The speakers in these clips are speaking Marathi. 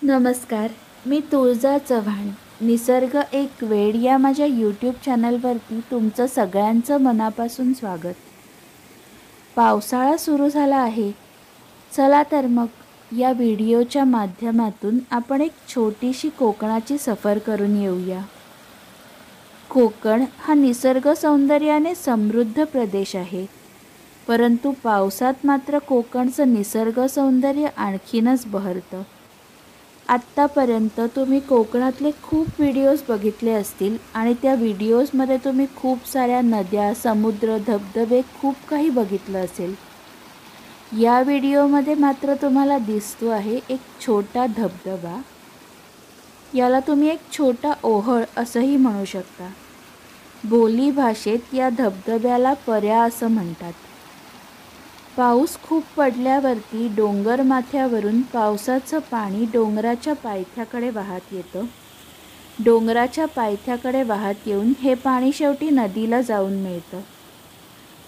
नमस्कार, मी तुळजा चव्हाण. निसर्ग एक वेळ या माझ्या यूट्यूब चॅनलवरती तुमचं सगळ्यांचं मनापासून स्वागत. पावसाळा सुरू झाला आहे. चला तर मग या व्हिडिओच्या माध्यमातून आपण एक छोटीशी कोकणाची सफर करून येऊया. कोकण हा निसर्ग सौंदर्याने समृद्ध प्रदेश आहे, परंतु पावसात मात्र कोकणचं निसर्ग सौंदर्य आणखीनच बहरतं. आत्तापर्यंत तुम्ही कोकणातले खूप व्हिडिओज बघितले असतील आणि त्या व्हिडिओजमध्ये तुम्ही खूप साऱ्या नद्या, समुद्र, धबधबे खूप काही बघितलं असेल. या व्हिडिओमध्ये मात्र तुम्हाला दिसतो आहे एक छोटा धबधबा. याला तुम्ही एक छोटा ओहळ असंही म्हणू शकता. बोली भाषेत या धबधब्याला पर्या असं म्हणतात. पाऊस खूप पडल्यावरती डोंगर माथ्यावरून पावसाचं पाणी डोंगराच्या पायथ्याकडे वाहत येतं. डोंगराच्या पायथ्याकडे वाहत येऊन हे पाणी शेवटी नदीला जाऊन मिळतं.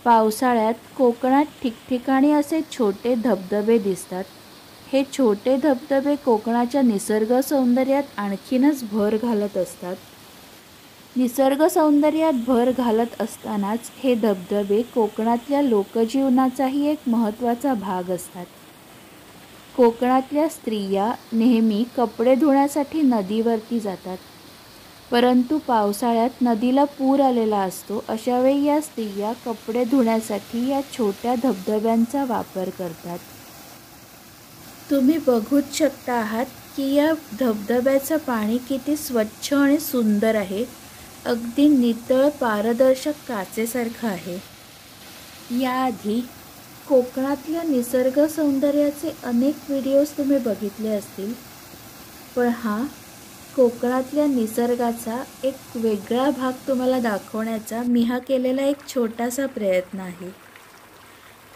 पावसाळ्यात कोकणात ठिकठिकाणी असे छोटे धबधबे दिसतात. हे छोटे धबधबे कोकणाच्या निसर्ग सौंदर्यात आणखीनच भर घालत असतात. निसर्ग सौंदर्यात भर घालत असतानाच हे धबधबे कोकणातल्या लोकजीवनाचाही एक महत्त्वाचा भाग असतात. कोकणातल्या स्त्रिया नेहमी कपडे धुण्यासाठी नदीवरती जातात, परंतु पावसाळ्यात नदीला पूर आलेला असतो. अशावेळी या स्त्रिया कपडे धुण्यासाठी या छोट्या धबधब्यांचा वापर करतात. तुम्ही बघूच शकता आहात की या धबधब्याचं पाणी किती स्वच्छ आणि सुंदर आहे. अगदी नितळ पारदर्शक काचेसारखं आहे. याआधी कोकणातल्या निसर्ग सौंदर्याचे अनेक व्हिडिओज तुम्ही बघितले असतील, पण हा कोकणातल्या निसर्गाचा एक वेगळा भाग तुम्हाला दाखवण्याचा मी केलेला एक छोटासा प्रयत्न आहे.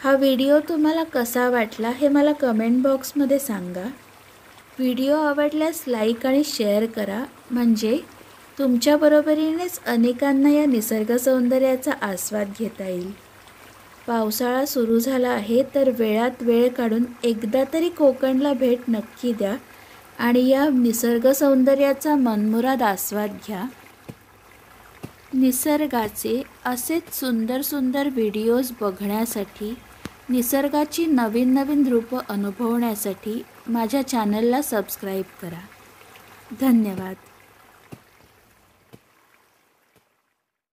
हा व्हिडिओ तुम्हाला कसा वाटला हे मला कमेंट बॉक्समध्ये सांगा. व्हिडिओ आवडल्यास लाईक आणि शेअर करा, म्हणजे तुमच्या बरोबरीनेच अनेकांना या निसर्ग सौंदर्याचा आस्वाद घेता येईल. पावसाळा सुरू झाला आहे, तर वेळात वेळ काढून एकदा तरी कोकणला भेट नक्की द्या आणि या निसर्ग सौंदर्याचा मनमुराद आस्वाद घ्या. निसर्गाचे असेच सुंदर सुंदर व्हिडिओज बघण्यासाठी, निसर्गाची नवीन नवीन रूपं अनुभवण्यासाठी माझ्या चॅनलला सबस्क्राईब करा. धन्यवाद.